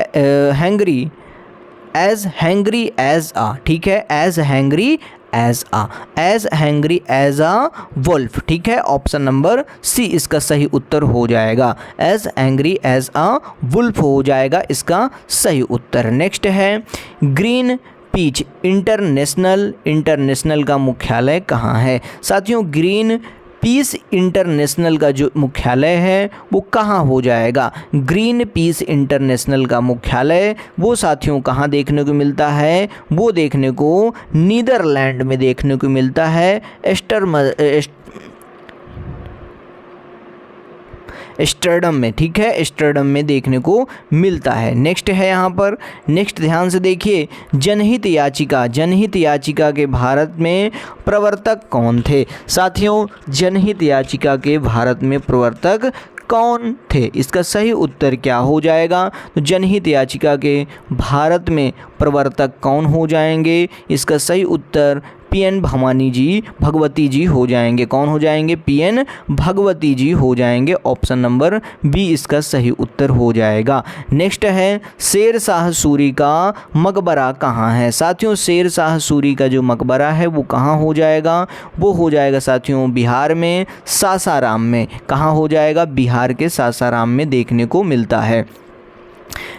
as a. ठीक है, as hungry as a wolf. ठीक है, ऑप्शन नंबर सी इसका सही उत्तर हो जाएगा। As angry as a wolf हो जाएगा इसका सही उत्तर। नेक्स्ट है ग्रीन पीच इंटरनेशनल का मुख्यालय कहाँ है? साथियों ग्रीन पीस इंटरनेशनल का जो मुख्यालय है वो कहाँ हो जाएगा? ग्रीन पीस इंटरनेशनल का मुख्यालय वो साथियों कहाँ देखने को मिलता है? वो देखने को नीदरलैंड में देखने को मिलता है, एम्स्टर्डम में। ठीक है, एम्स्टर्डम में देखने को मिलता है। नेक्स्ट है यहाँ पर, नेक्स्ट ध्यान से देखिए जनहित याचिका के भारत में प्रवर्तक कौन थे? साथियों जनहित याचिका के भारत में प्रवर्तक कौन थे? इसका सही उत्तर क्या हो जाएगा? तो जनहित याचिका के भारत में प्रवर्तक कौन हो जाएंगे? इसका सही उत्तर पीएन भगवती जी हो जाएंगे। कौन हो जाएंगे? पीएन भगवती जी हो जाएंगे। ऑप्शन नंबर बी इसका सही उत्तर हो जाएगा। नेक्स्ट है शेर शाह सूरी का मकबरा कहाँ है? साथियों शेर शाह सूरी का जो मकबरा है वो कहाँ हो जाएगा? वो हो जाएगा साथियों बिहार में सासाराम में। कहाँ हो जाएगा? बिहार के सासाराम में देखने को मिलता है।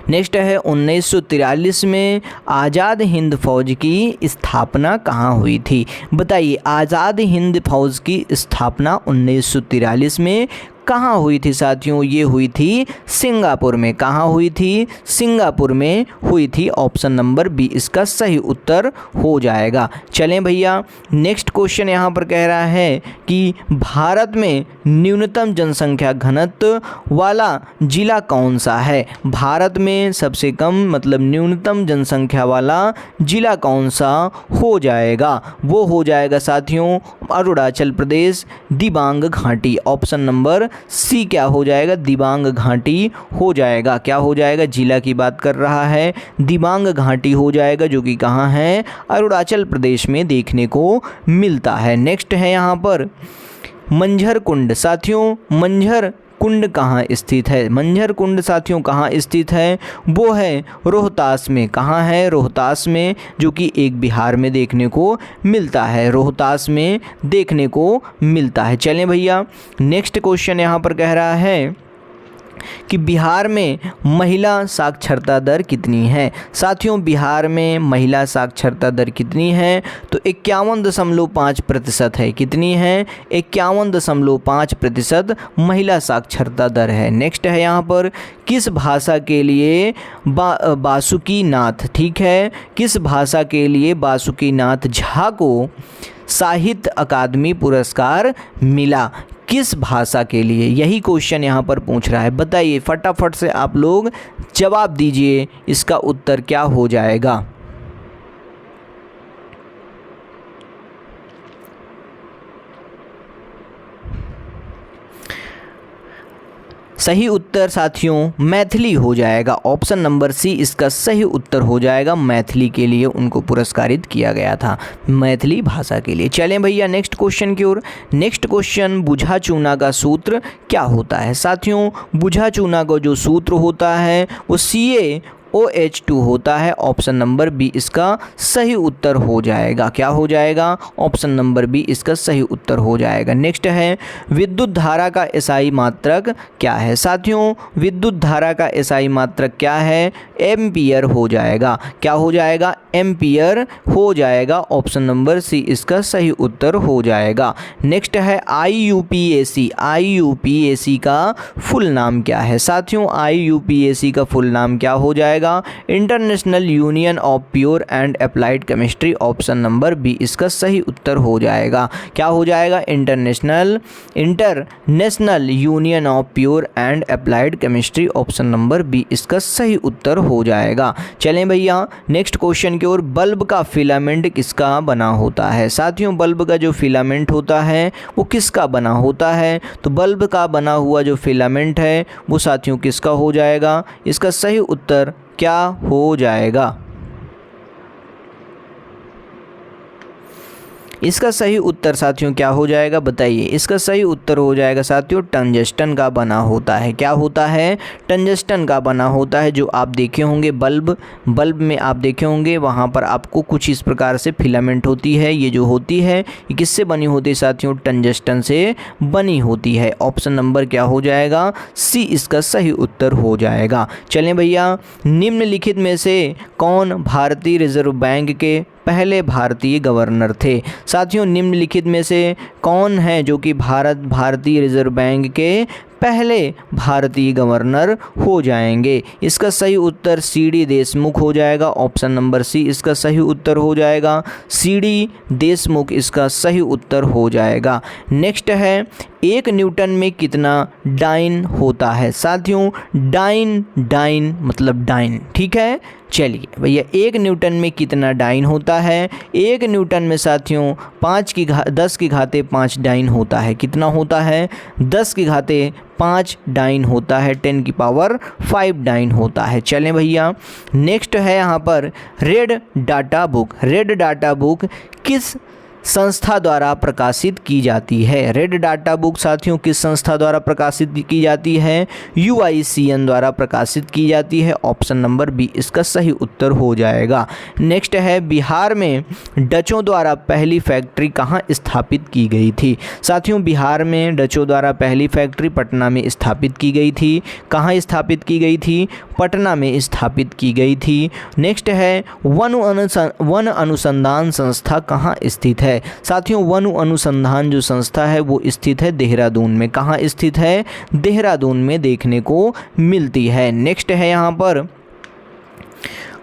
नेक्स्ट है 1943 में आज़ाद हिंद फौज की स्थापना कहाँ हुई थी? बताइए आज़ाद हिंद फौज की स्थापना 1943 में कहाँ हुई थी साथियों? ये हुई थी सिंगापुर में। कहाँ हुई थी? सिंगापुर में हुई थी। ऑप्शन नंबर बी इसका सही उत्तर हो जाएगा। चलें भैया, नेक्स्ट क्वेश्चन यहाँ पर कह रहा है कि भारत में न्यूनतम जनसंख्या घनत्व वाला जिला कौन सा है? भारत में सबसे कम मतलब न्यूनतम जनसंख्या वाला जिला कौन सा हो जाएगा? वो हो जाएगा साथियों अरुणाचल प्रदेश, दिबांग घाटी। ऑप्शन नंबर सी क्या हो जाएगा? दिबांग घाटी हो जाएगा। क्या हो जाएगा? जिला की बात कर रहा है, दिबांग घाटी हो जाएगा, जो कि कहाँ है? अरुणाचल प्रदेश में देखने को मिलता है। नेक्स्ट है यहाँ पर मंझर कुंड। साथियों मंझर कुंड कहाँ स्थित है? मंझर कुंड साथियों कहाँ स्थित है? वो है रोहतास में। कहाँ है? रोहतास में, जो कि एक बिहार में देखने को मिलता है। रोहतास में देखने को मिलता है। चलें भैया, नेक्स्ट क्वेश्चन यहाँ पर कह रहा है कि बिहार में महिला साक्षरता दर कितनी है? साथियों बिहार में महिला साक्षरता दर कितनी है? तो 51.5% है। कितनी है? 51.5% महिला साक्षरता दर है। नेक्स्ट है यहाँ पर किस भाषा के लिए बासुकी नाथ, ठीक है, किस भाषा के लिए बासुकी नाथ झा को साहित्य अकादमी पुरस्कार मिला? किस भाषा के लिए? यही क्वेश्चन यहाँ पर पूछ रहा है। बताइए फटाफट से आप लोग जवाब दीजिए, इसका उत्तर क्या हो जाएगा? सही उत्तर साथियों मैथिली हो जाएगा। ऑप्शन नंबर सी इसका सही उत्तर हो जाएगा। मैथिली के लिए उनको पुरस्कारित किया गया था, मैथिली भाषा के लिए। चलें भैया नेक्स्ट क्वेश्चन की ओर। नेक्स्ट क्वेश्चन बुझा चूना का सूत्र क्या होता है? साथियों बुझा चूना का जो सूत्र होता है वो CaOH2 होता है। ऑप्शन नंबर बी इसका सही उत्तर हो जाएगा। क्या हो जाएगा? ऑप्शन नंबर बी इसका सही उत्तर हो जाएगा। नेक्स्ट है विद्युत धारा का SI मात्रक क्या है? साथियों विद्युत धारा का SI मात्रक क्या है? एम्पियर हो जाएगा। क्या हो जाएगा? एम्पियर हो जाएगा। ऑप्शन नंबर सी इसका सही उत्तर हो जाएगा। नेक्स्ट है IUPAC। IUPAC का फुल नाम क्या है? साथियों IUPAC का फुल नाम क्या हो जाएगा? International union of pure and applied chemistry. Option number B इसका सही उत्तर हो जाएगा। क्या हो जाएगा? International union of pure and applied chemistry. Option number B इसका सही उत्तर हो जाएगा। चलें भैया नेक्स्ट क्वेश्चन की ओर। बल्ब का फिलामेंट किसका बना होता है? साथियों बल्ब का जो फिलामेंट होता है वो किसका बना होता है? तो बल्ब का बना हुआ जो फिलामेंट है वो साथियों किसका हो जाएगा? इसका सही उत्तर क्या हो जाएगा? इसका सही उत्तर साथियों क्या हो जाएगा? बताइए। इसका सही उत्तर हो जाएगा साथियों टंगस्टन का बना होता है। क्या होता है? टंगस्टन का बना होता है। जो आप देखे होंगे बल्ब में आप देखे होंगे वहाँ पर आपको कुछ इस प्रकार से फिलामेंट होती है। ये जो होती है ये किससे बनी होती है साथियों? टंगस्टन से बनी होती है। ऑप्शन नंबर क्या हो जाएगा? सी इसका सही उत्तर हो जाएगा। चलें भैया निम्नलिखित में से कौन भारतीय रिजर्व बैंक के पहले भारतीय गवर्नर थे? साथियों निम्नलिखित में से कौन है जो कि भारतीय रिजर्व बैंक के पहले भारतीय गवर्नर हो जाएंगे? इसका सही उत्तर CD देशमुख हो जाएगा। ऑप्शन नंबर सी इसका सही उत्तर हो जाएगा। CD देशमुख इसका सही उत्तर हो जाएगा। नेक्स्ट है 1 न्यूटन में कितना डाइन होता है? साथियों डाइन मतलब डाइन, ठीक है। चलिए भैया 1 न्यूटन में कितना डाइन होता है? 1 न्यूटन में साथियों 10 की घाते 5 डाइन होता है। कितना होता है? 10 की घाते 5 डाइन होता है। 10 की पावर 5 डाइन होता है। चलें भैया नेक्स्ट है यहाँ पर रेड डाटा बुक किस संस्था द्वारा प्रकाशित की जाती है? रेड डाटा बुक साथियों किस संस्था द्वारा प्रकाशित की जाती है? UICN द्वारा प्रकाशित की जाती है। ऑप्शन नंबर बी इसका सही उत्तर हो जाएगा। नेक्स्ट है बिहार में डचों द्वारा पहली फैक्ट्री कहाँ स्थापित की गई थी? साथियों बिहार में डचों द्वारा पहली फैक्ट्री पटना में स्थापित की गई थी। कहाँ स्थापित की गई थी? पटना में स्थापित की गई थी। नेक्स्ट है वन अनुसंधान संस्था कहाँ स्थित है? है। साथियों वन अनुसंधान जो संस्था है वो स्थित है देहरादून में। कहाँ स्थित है? देहरादून में देखने को मिलती है। नेक्स्ट है यहाँ पर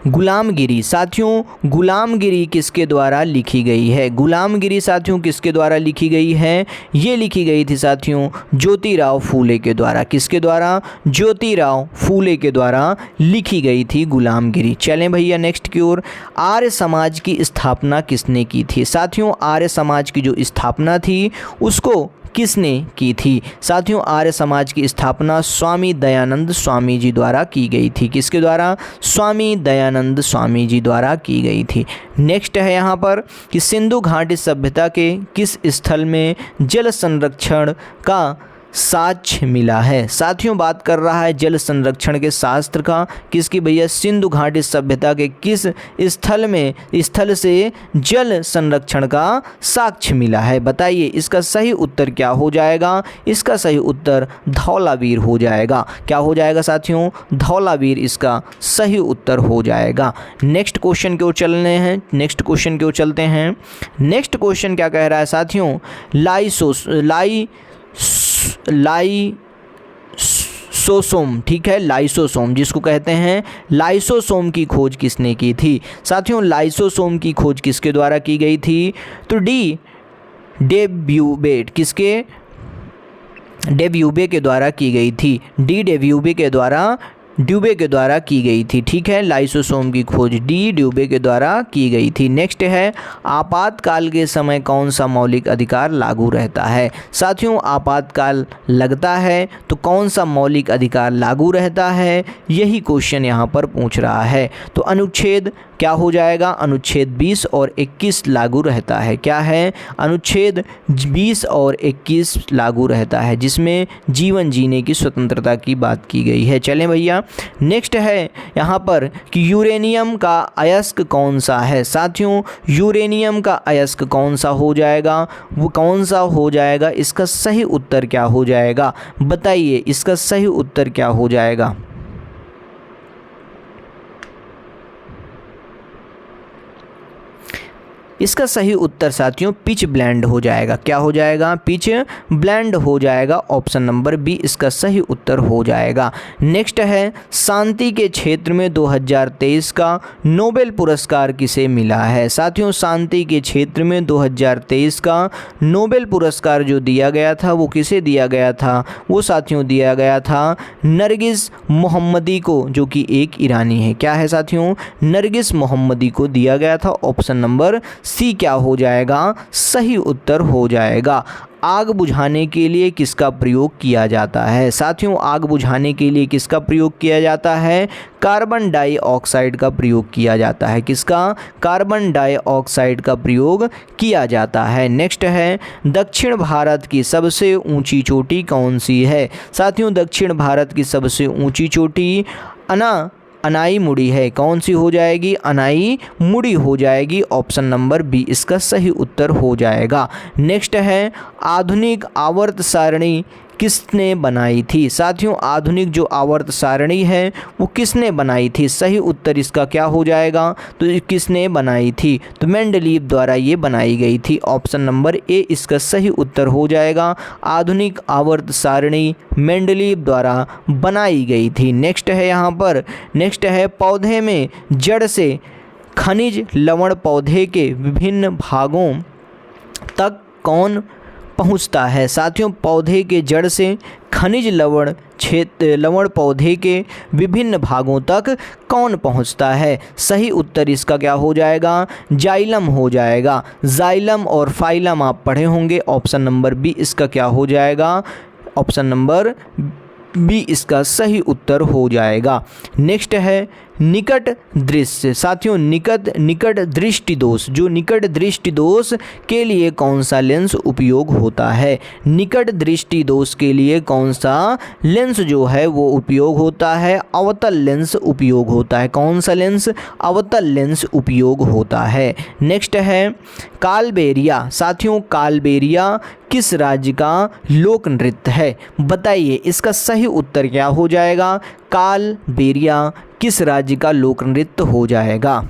गुलामगिरी। साथियों गुलामगिरी किसके द्वारा लिखी गई है? गुलामगिरी साथियों किसके द्वारा लिखी गई है? ये लिखी गई थी साथियों ज्योतिराव फूले के द्वारा। किसके द्वारा? ज्योतिराव फूले के द्वारा लिखी गई थी गुलामगिरी। चलें भैया नेक्स्ट की ओर। आर्य समाज की स्थापना किसने की थी? साथियों आर्य समाज की जो स्थापना थी उसको किसने की थी? साथियों आर्य समाज की स्थापना स्वामी दयानंद स्वामी जी द्वारा की गई थी। किसके द्वारा? स्वामी दयानंद स्वामी जी द्वारा की गई थी। नेक्स्ट है यहाँ पर कि सिंधु घाटी सभ्यता के किस स्थल में जल संरक्षण का साक्ष्य मिला है? साथियों बात कर रहा है जल संरक्षण के शास्त्र का। किसकी भैया? सिंधु घाटी सभ्यता के किस स्थल से जल संरक्षण का साक्ष्य मिला है? बताइए इसका सही उत्तर क्या हो जाएगा? इसका सही उत्तर धौलावीर हो जाएगा। क्या हो जाएगा साथियों? धौलावीर इसका सही उत्तर हो जाएगा। नेक्स्ट क्वेश्चन की ओर चलते हैं। नेक्स्ट क्वेश्चन क्या कह रहा है साथियों? लाइसोसोम, ठीक है, लाइसोसोम जिसको कहते हैं लाइसोसोम की खोज किसने की थी? साथियों लाइसोसोम की खोज किसके द्वारा की गई थी? तो डेब्यूबेट। किसके? डेब्यूबे के द्वारा की गई थी। डेब्यूबे के द्वारा की गई थी। ठीक है, लाइसोसोम की खोज ड्यूबे के द्वारा की गई थी। नेक्स्ट है आपातकाल के समय कौन सा मौलिक अधिकार लागू रहता है? साथियों आपातकाल लगता है तो कौन सा मौलिक अधिकार लागू रहता है? यही क्वेश्चन यहाँ पर पूछ रहा है। तो अनुच्छेद क्या हो जाएगा? अनुच्छेद 20 और 21 लागू रहता है। क्या है? अनुच्छेद 20 और 21 लागू रहता है जिसमें जीवन जीने की स्वतंत्रता की बात की गई है। चलें भैया नेक्स्ट है यहाँ पर कि यूरेनियम का अयस्क कौन सा है? साथियों यूरेनियम का अयस्क कौन सा हो जाएगा? वो कौन सा हो जाएगा? इसका सही उत्तर क्या हो जाएगा? बताइए इसका सही उत्तर क्या हो जाएगा? इसका सही उत्तर साथियों पिच ब्लेंड हो जाएगा। क्या हो जाएगा? पिच ब्लेंड हो जाएगा। ऑप्शन नंबर बी इसका सही उत्तर हो जाएगा। नेक्स्ट है शांति के क्षेत्र में 2023 का नोबेल पुरस्कार किसे मिला है? साथियों शांति के क्षेत्र में 2023 का नोबेल पुरस्कार जो दिया गया था वो किसे दिया गया था? वो साथियों दिया गया था नरगिस मोहम्मदी को, जो कि एक ईरानी है। क्या है साथियों? नरगिस मोहम्मदी को दिया गया था। ऑप्शन नंबर सी क्या हो जाएगा? सही उत्तर हो जाएगा। आग बुझाने के लिए किसका प्रयोग किया जाता है? साथियों आग बुझाने के लिए किसका प्रयोग किया जाता है? कार्बन डाइऑक्साइड का प्रयोग किया जाता है। किसका? कार्बन डाइऑक्साइड का प्रयोग किया जाता है। नेक्स्ट है दक्षिण भारत की सबसे ऊंची चोटी कौन सी है? साथियों दक्षिण भारत की सबसे ऊंची चोटी अनाई मुड़ी है। कौन सी हो जाएगी? अनाई मुड़ी हो जाएगी। ऑप्शन नंबर बी इसका सही उत्तर हो जाएगा। नेक्स्ट है आधुनिक आवर्त सारणी किसने बनाई थी? साथियों आधुनिक जो आवर्त सारणी है वो किसने बनाई थी? सही उत्तर इसका क्या हो जाएगा? तो किसने बनाई थी? तो मेंडलीव द्वारा ये बनाई गई थी। ऑप्शन नंबर ए इसका सही उत्तर हो जाएगा। आधुनिक आवर्त सारणी मेंडलीव द्वारा बनाई गई थी। नेक्स्ट है यहाँ पर पौधे में जड़ से खनिज लवण पौधे के विभिन्न भागों तक कौन पहुंचता है? साथियों पौधे के जड़ से खनिज लवण पौधे के विभिन्न भागों तक कौन पहुंचता है? सही उत्तर इसका क्या हो जाएगा? जाइलम हो जाएगा। जाइलम और फाइलम आप पढ़े होंगे। ऑप्शन नंबर बी इसका क्या हो जाएगा? ऑप्शन नंबर बी इसका सही उत्तर हो जाएगा। नेक्स्ट है निकट दृश्य। साथियों निकट दृष्टि दोष, जो निकट दृष्टि दोष के लिए कौन सा लेंस उपयोग होता है? निकट दृष्टि दोष के लिए कौन सा लेंस जो है वो उपयोग होता है? अवतल लेंस उपयोग होता है। कौन सा लेंस? अवतल लेंस उपयोग होता है। नेक्स्ट है कालबेरिया। साथियों कालबेरिया किस राज्य का लोक नृत्य है? बताइए इसका सही उत्तर क्या हो जाएगा? कालबेरिया किस राज्य का लोक नृत्य हो जाएगा?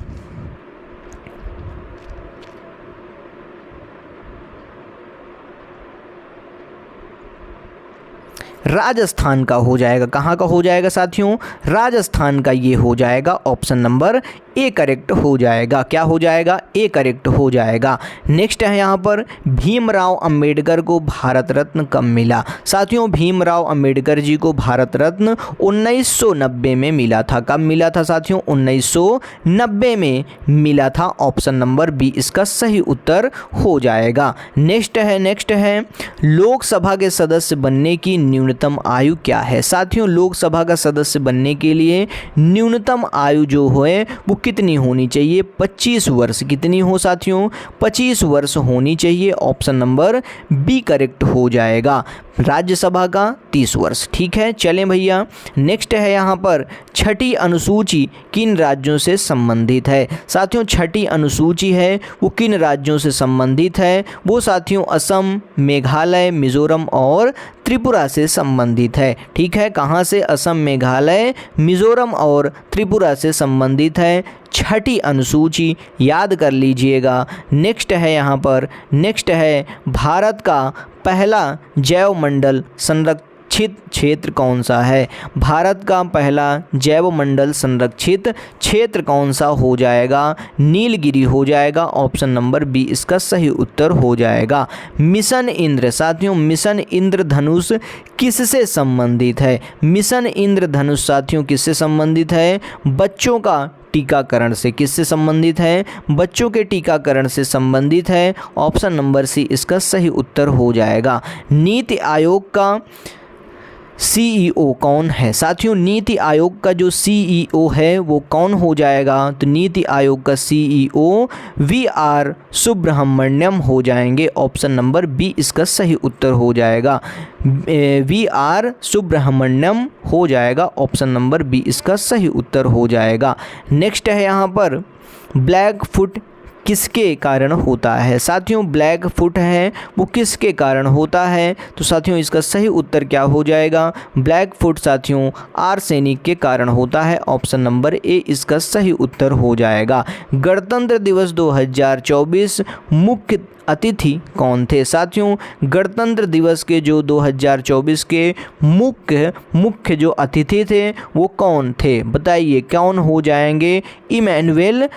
राजस्थान का हो जाएगा। कहाँ का हो जाएगा साथियों? राजस्थान का ये हो जाएगा। ऑप्शन नंबर ए करेक्ट हो जाएगा। क्या हो जाएगा? ए करेक्ट हो जाएगा। नेक्स्ट है यहाँ पर भीमराव अंबेडकर को भारत रत्न कब मिला? साथियों भीमराव अंबेडकर जी को भारत रत्न 1990 में मिला था। कब मिला था साथियों? 1990 में मिला था। ऑप्शन नंबर बी इसका सही उत्तर हो जाएगा। नेक्स्ट है लोकसभा के सदस्य बनने की न्यूनतम आयु क्या है? साथियों लोकसभा का सदस्य बनने के लिए न्यूनतम आयु जो है वो कितनी होनी चाहिए? 25 वर्ष। कितनी हो साथियों? 25 वर्ष होनी चाहिए। ऑप्शन नंबर बी करेक्ट हो जाएगा। राज्यसभा का 30 वर्ष। ठीक है, चलें भैया। नेक्स्ट है यहाँ पर छठी अनुसूची किन राज्यों से संबंधित है? साथियों छठी अनुसूची है वो किन राज्यों से संबंधित है? वो साथियों असम, मेघालय, मिजोरम और त्रिपुरा से संबंधित है। ठीक है, कहाँ से? असम, मेघालय, मिजोरम और त्रिपुरा से संबंधित है छठी अनुसूची, याद कर लीजिएगा। नेक्स्ट है यहाँ पर भारत का पहला जैवमंडल संरक्षित क्षेत्र कौन सा है? भारत का पहला जैवमंडल संरक्षित क्षेत्र कौन सा हो जाएगा? नीलगिरी हो जाएगा। ऑप्शन नंबर बी इसका सही उत्तर हो जाएगा। मिशन इंद्र। साथियों मिशन इंद्रधनुष किससे संबंधित है? मिशन इंद्रधनुष साथियों किससे संबंधित है? बच्चों का टीकाकरण से। किससे संबंधित है? बच्चों के टीकाकरण से संबंधित है। ऑप्शन नंबर सी इसका सही उत्तर हो जाएगा। नीति आयोग का सीईओ कौन है? साथियों नीति आयोग का जो सीईओ है वो कौन हो जाएगा? तो नीति आयोग का सीईओ वी.आर. सुब्रमण्यम हो जाएंगे। ऑप्शन नंबर बी इसका सही उत्तर हो जाएगा। वी.आर. सुब्रमण्यम हो जाएगा। ऑप्शन नंबर बी इसका सही उत्तर हो जाएगा। नेक्स्ट है यहाँ पर ब्लैक फुट किसके कारण होता है? साथियों ब्लैक फुट है वो किसके कारण होता है? तो साथियों इसका सही उत्तर क्या हो जाएगा? ब्लैक फुट साथियों आर्सेनिक के कारण होता है। ऑप्शन नंबर ए इसका सही उत्तर हो जाएगा। गणतंत्र दिवस 2024 मुख्य अतिथि कौन थे? साथियों गणतंत्र दिवस के जो 2024 के मुख्य जो अतिथि थे वो कौन थे? बताइए कौन हो जाएंगे? इमैनुअल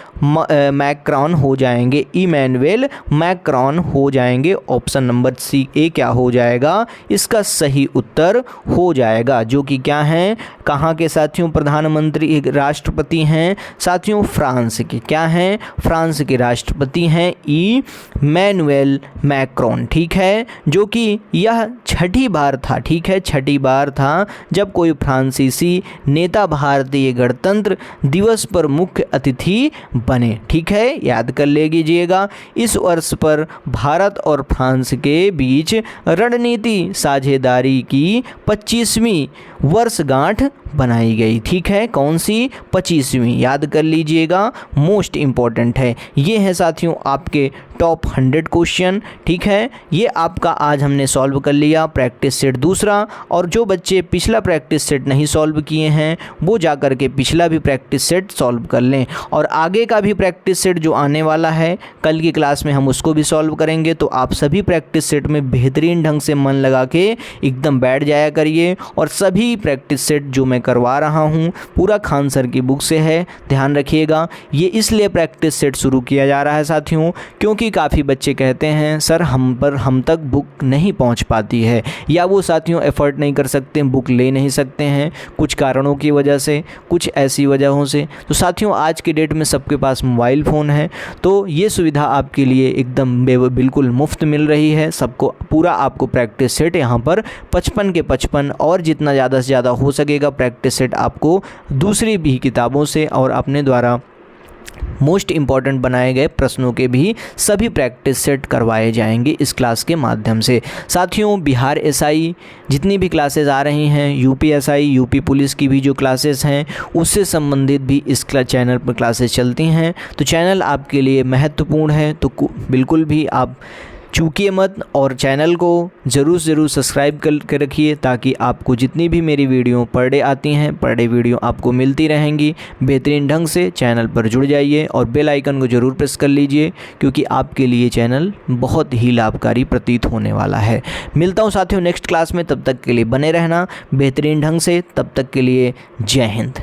मैक्रॉन हो जाएंगे। इमैनुअल मैक्रॉन हो जाएंगे। ऑप्शन नंबर सी ए क्या हो जाएगा? इसका सही उत्तर हो जाएगा। जो कि क्या हैं? कहाँ के साथियों प्रधानमंत्री राष्ट्रपति हैं? साथियों फ्रांस के। क्या हैं? फ्रांस के राष्ट्रपति हैं इमैनुअल मैक्रॉन। ठीक है, जो कि यह छठी बार था। ठीक है, छठी बार था जब कोई फ्रांसीसी नेता भारतीय गणतंत्र दिवस पर मुख्य अतिथि बने। ठीक है, याद कर लीजिएगा। इस वर्ष पर भारत और फ्रांस के बीच रणनीति साझेदारी की 25वीं वर्षगांठ बनाई गई। ठीक है, कौन सी? 25वीं। याद कर लीजिएगा, मोस्ट इम्पॉर्टेंट है। ये है साथियों आपके टॉप 100 क्वेश्चन। ठीक है, ये आपका आज हमने सॉल्व कर लिया प्रैक्टिस सेट दूसरा। और जो बच्चे पिछला प्रैक्टिस सेट नहीं सॉल्व किए हैं वो जा कर के पिछला भी प्रैक्टिस सेट सॉल्व कर लें। और आगे का भी प्रैक्टिस सेट जो आने वाला है कल की क्लास में हम उसको भी सॉल्व करेंगे। तो आप सभी प्रैक्टिस सेट में बेहतरीन ढंग से मन लगा के एकदम बैठ जाया करिए। और सभी प्रैक्टिस सेट जो मैं करवा रहा हूँ पूरा खान सर की बुक से है, ध्यान रखिएगा। ये इसलिए प्रैक्टिस सेट शुरू किया जा रहा है साथियों क्योंकि काफ़ी बच्चे कहते हैं सर हम तक बुक नहीं पहुंच पाती है, या वो साथियों एफर्ट नहीं कर सकते, बुक ले नहीं सकते हैं कुछ कारणों की वजह से, कुछ ऐसी वजहों से। तो साथियों आज के डेट में सबके पास मोबाइल फ़ोन है तो ये सुविधा आपके लिए एकदम बिल्कुल मुफ्त मिल रही है। सबको पूरा आपको प्रैक्टिस सेट यहाँ पर 55 के 55 और जितना ज़्यादा से ज़्यादा हो सकेगा प्रैक्टिस सेट आपको दूसरी भी किताबों से और अपने द्वारा मोस्ट इम्पॉर्टेंट बनाए गए प्रश्नों के भी सभी प्रैक्टिस सेट करवाए जाएंगे इस क्लास के माध्यम से। साथियों बिहार एसआई जितनी भी क्लासेस आ रही हैं, यूपी एसआई, यूपी पुलिस की भी जो क्लासेस हैं उससे संबंधित भी इस चैनल पर क्लासेस चलती हैं। तो चैनल आपके लिए महत्वपूर्ण है तो बिल्कुल भी आप चूकिए मत और चैनल को ज़रूर से ज़रूर सब्सक्राइब कर रखिए, ताकि आपको जितनी भी मेरी वीडियो पर डे आती हैं, पर डे वीडियो आपको मिलती रहेंगी। बेहतरीन ढंग से चैनल पर जुड़ जाइए और बेल आइकन को ज़रूर प्रेस कर लीजिए, क्योंकि आपके लिए चैनल बहुत ही लाभकारी प्रतीत होने वाला है। मिलता हूँ साथियों नेक्स्ट क्लास में, तब तक के लिए बने रहना बेहतरीन ढंग से। तब तक के लिए जय हिंद।